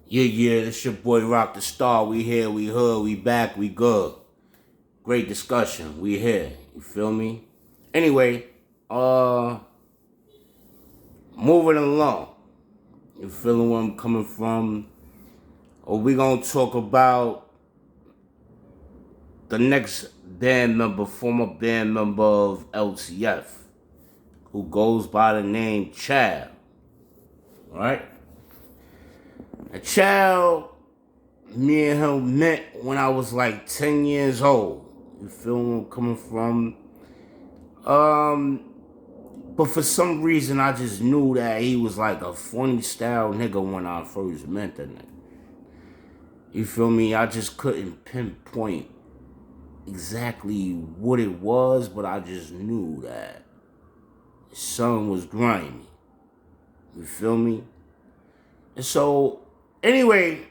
Yeah, it's your boy Rocdastar. We here, we hood, we back, we good. Great discussion. We here. You feel me? Anyway, moving along. You feeling where I'm coming from? Or we gonna talk about the next band member, former band member of LTF, who goes by the name Child. Alright? A Child, me and him met when I was like 10 years old. You feel where I'm coming from? But for some reason, I just knew that he was like a funny style nigga when I first met that nigga. You feel me? I just couldn't pinpoint exactly what it was, but I just knew that his son was grimy. You feel me? And so, anyway,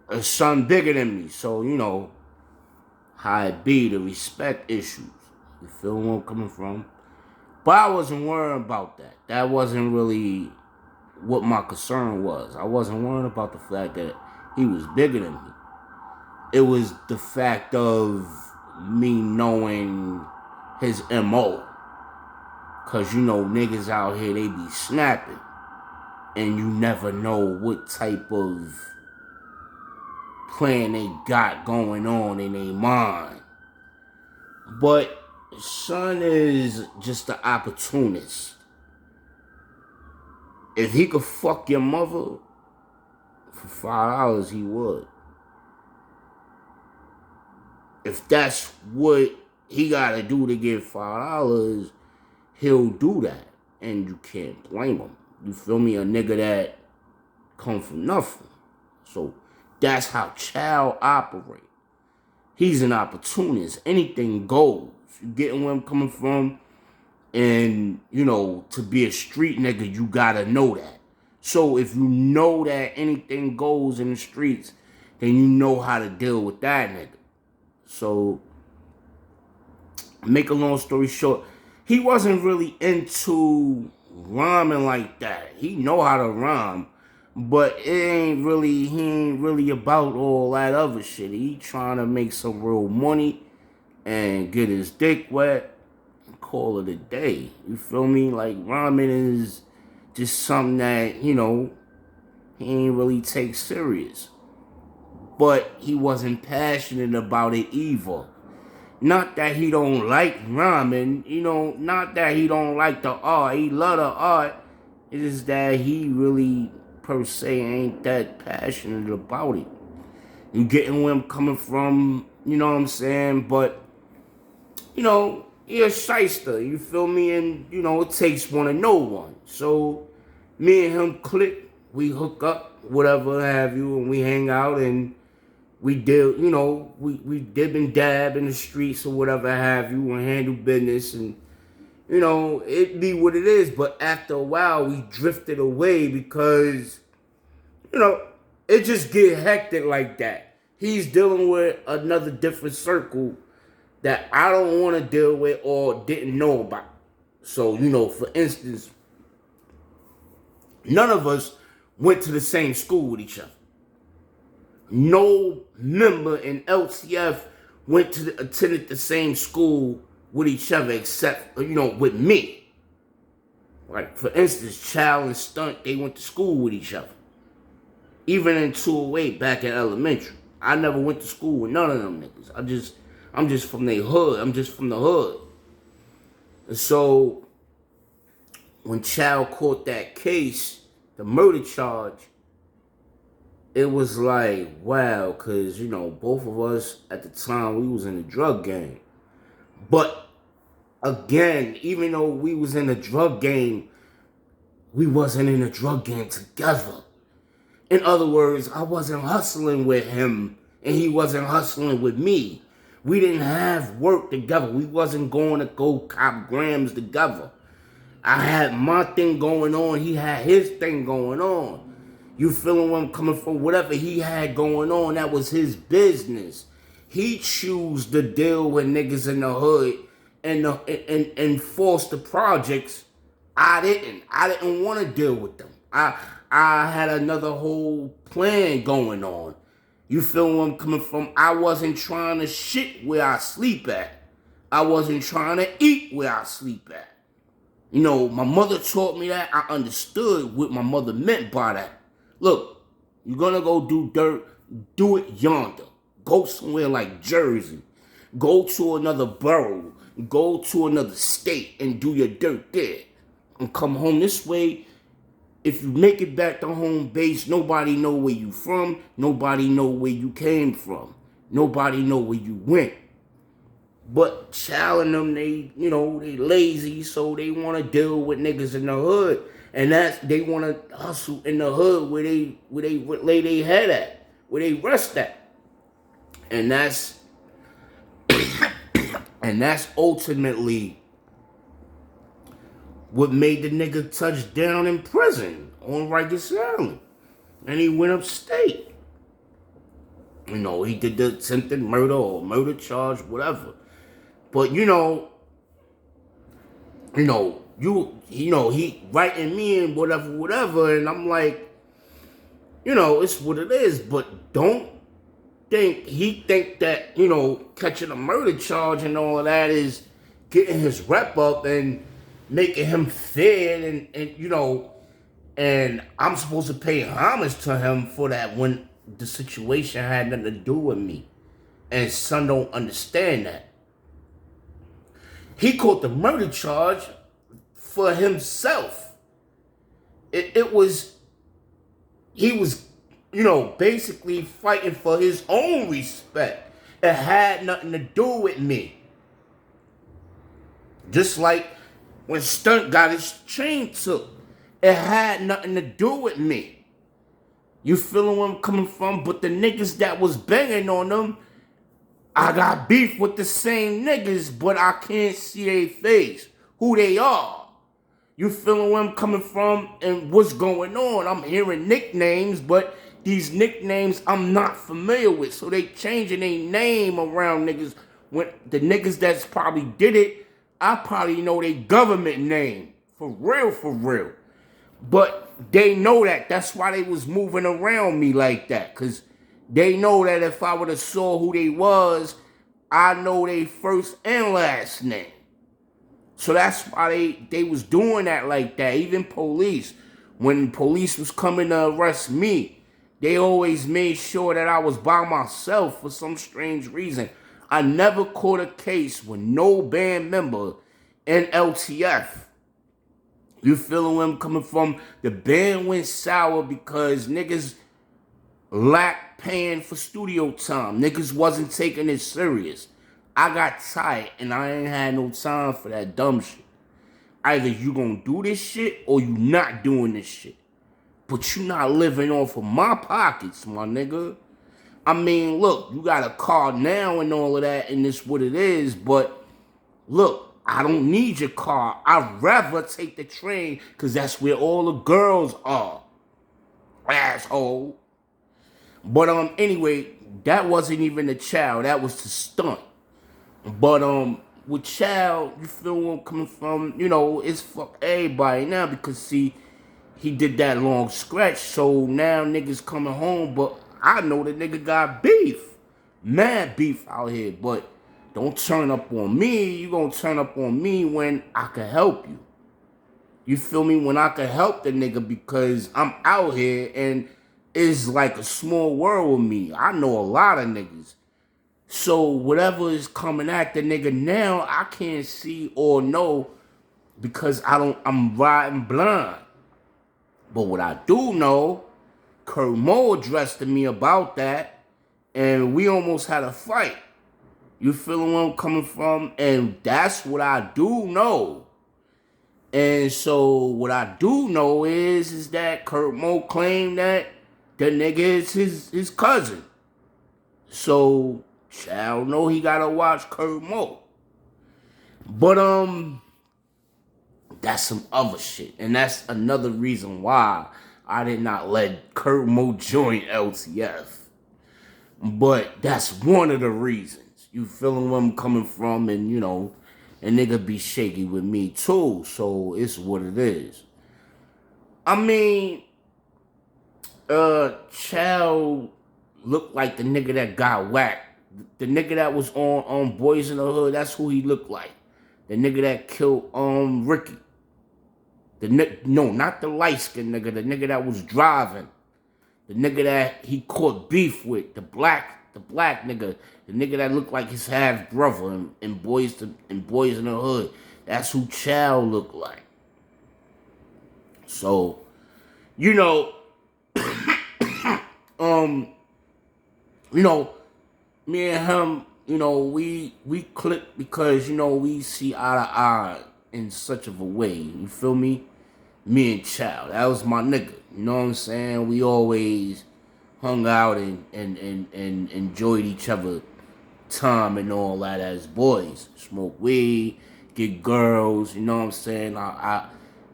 a son bigger than me, so you know how it be, the respect issues. You feel where I'm coming from? But I wasn't worried about that. That wasn't really what my concern was. I wasn't worried about the fact that he was bigger than me. It was the fact of me knowing his MO. Cause you know niggas out here, they be snapping. And you never know what type of plan they got going on in their mind. But son is just an opportunist. If he could fuck your mother for $5, he would. If that's what he gotta do to get $5, he'll do that. And you can't blame him. You feel me? A nigga that come from nothing. So that's how Child operate. He's an opportunist. Anything goes. You getting where I'm coming from? And, you know, to be a street nigga, you gotta know that. So if you know that anything goes in the streets, then you know how to deal with that nigga. So, make a long story short, he wasn't really into rhyming like that. He know how to rhyme, but he ain't really about all that other shit. He trying to make some real money and get his dick wet and call it a day. You feel me? Like, rhyming is just something that, you know, he ain't really take serious. But he wasn't passionate about it either. Not that he don't like rhyming, you know, not that he don't like the art. He love the art. It is that he really, per se, ain't that passionate about it. You getting where I'm coming from, you know what I'm saying? But, you know, he a shyster, you feel me? And, you know, it takes one to know one. So, me and him click, we hook up, whatever have you, and we hang out and we did, you know, we dib and dab in the streets or whatever have you and handle business and, you know, it be what it is. But after a while, we drifted away because, you know, it just get hectic like that. He's dealing with another different circle that I don't want to deal with or didn't know about. So, you know, for instance, none of us went to the same school with each other. No member in LTF attended the same school with each other except, you know, with me. Like, for instance, Child and Stunt, they went to school with each other. Even in 208 back in elementary. I never went to school with none of them niggas. I'm just from their hood. I'm just from the hood. And so, when Child caught that case, the murder charge, it was like, wow, because, you know, both of us at the time, we was in the drug game. But, again, even though we was in the drug game, we wasn't in the drug game together. In other words, I wasn't hustling with him, and he wasn't hustling with me. We didn't have work together. We wasn't going to go cop grams together. I had my thing going on. He had his thing going on. You feeling where I'm coming from? Whatever he had going on, that was his business. He chose to deal with niggas in the hood and force the projects. I didn't want to deal with them. I had another whole plan going on. You feel where I'm coming from? I wasn't trying to shit where I sleep at. I wasn't trying to eat where I sleep at. You know, my mother taught me that. I understood what my mother meant by that. Look, you're gonna go do dirt, do it yonder. Go somewhere like Jersey. Go to another borough. Go to another state and do your dirt there. And come home this way. If you make it back to home base, nobody know where you from. Nobody know where you came from. Nobody know where you went. But Child and them, they lazy, so they want to deal with niggas in the hood. And they want to hustle in the hood where they lay their head at, where they rest at. And that's and that's ultimately what made the nigga touch down in prison on Rikers Island. And he went upstate. You know, he did the attempted murder or murder charge, whatever. But he writing me in whatever, and I'm like, it's what it is. But don't think that, catching a murder charge and all of that is getting his rep up and making him feared and I'm supposed to pay homage to him for that when the situation had nothing to do with me. And son don't understand that. He caught the murder charge for himself. He was, basically fighting for his own respect. It had nothing to do with me. Just like when Stunt got his chain took, it had nothing to do with me. You feeling where I'm coming from? But the niggas that was banging on them, I got beef with the same niggas, but I can't see their face, who they are. You feeling where I'm coming from and what's going on? I'm hearing nicknames, but these nicknames I'm not familiar with. So they changing their name around niggas. When the niggas that's probably did it, I probably know their government name. For real. But they know that. That's why they was moving around me like that. Because they know that if I would have saw who they was, I know their first and last name. So that's why they was doing that like that. Even police, when police was coming to arrest me, they always made sure that I was by myself for some strange reason. I never caught a case with no band member in LTF. You feeling where I'm coming from? The band went sour because niggas lacked paying for studio time. Niggas wasn't taking it serious. I got tired and I ain't had no time for that dumb shit. Either you gonna do this shit or you not doing this shit. But you not living off of my pockets, my nigga. I mean, look, you got a car now and all of that, and it's what it is, but look, I don't need your car. I'd rather take the train, because that's where all the girls are. Asshole. But anyway, that wasn't even the Child. That was the Stunt. But with Child, you feel where I'm coming from? It's fuck everybody now, because see, he did that long scratch, so now niggas coming home, but I know the nigga got beef. Mad beef out here, but don't turn up on me. You gonna turn up on me when I can help you. You feel me? When I can help the nigga, because I'm out here and it's like a small world with me. I know a lot of niggas. So whatever is coming at the nigga now, I can't see or know because I'm riding blind. But what I do know, Kurt Mo addressed to me about that, and we almost had a fight. You feeling where I'm coming from? And that's what I do know. And so what I do know is that Kurt Mo claimed that the nigga is his cousin. So Child know he gotta watch Kurt Mo. But that's some other shit. And that's another reason why I did not let Kurt Mo join LTF. But that's one of the reasons. You feeling where I'm coming from, and and nigga be shaky with me too. So it's what it is. I mean, Child looked like the nigga that got whacked. The nigga that was on Boys in the Hood, that's who he looked like. The nigga that killed Ricky. No, not the light-skinned nigga, the nigga that was driving. The nigga that he caught beef with, the black nigga, the nigga that looked like his half brother in Boys in the Hood. That's who Child looked like. So, you know, me and him, we click because, we see eye to eye in such of a way. You feel me? Me and Child. That was my nigga. You know what I'm saying? We always hung out and enjoyed each other time and all that as boys. Smoke weed, get girls, you know what I'm saying? I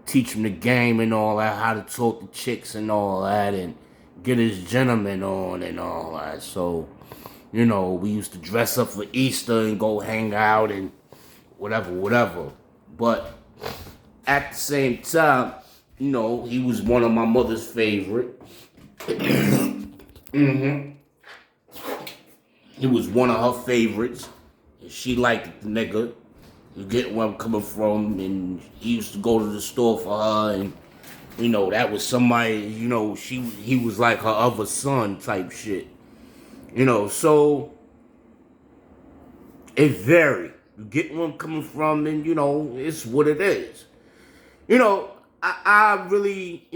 teach him the game and all that, how to talk to chicks and all that, and get his gentleman on and all that. So, we used to dress up for Easter and go hang out and whatever. But at the same time, he was one of my mother's favorite. Mm-hmm. He was one of her favorites. And she liked the nigga. You get where I'm coming from. And he used to go to the store for her. And, that was somebody, he was like her other son type shit. So it varied. You get where I'm coming from. And, it's what it is. I really,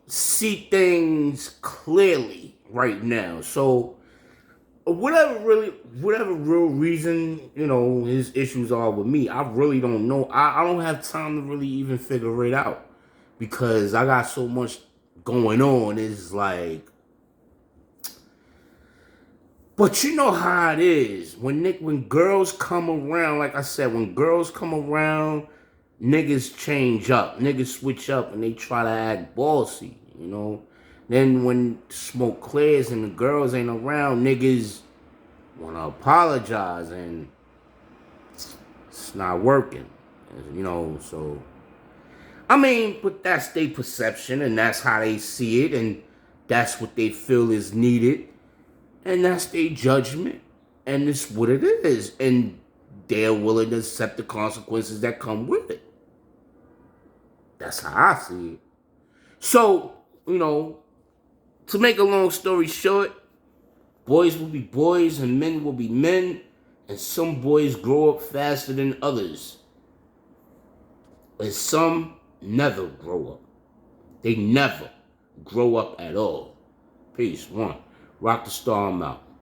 see things clearly right now. So whatever real reason, his issues are with me, I really don't know. I don't have time to really even figure it out because I got so much going on. It's like, but you know how it is when girls come around. Like I said, when girls come around, niggas change up, niggas switch up, and they try to act bossy, Then when smoke clears and the girls ain't around, niggas want to apologize, and it's not working, So, I mean, but that's their perception, and that's how they see it, and that's what they feel is needed, and that's their judgment, and it's what it is, and they're willing to accept the consequences that come with it. That's how I see it. So, to make a long story short, boys will be boys and men will be men, and some boys grow up faster than others. And some never grow up. They never grow up at all. Peace. One. Rocdastar, I'm out.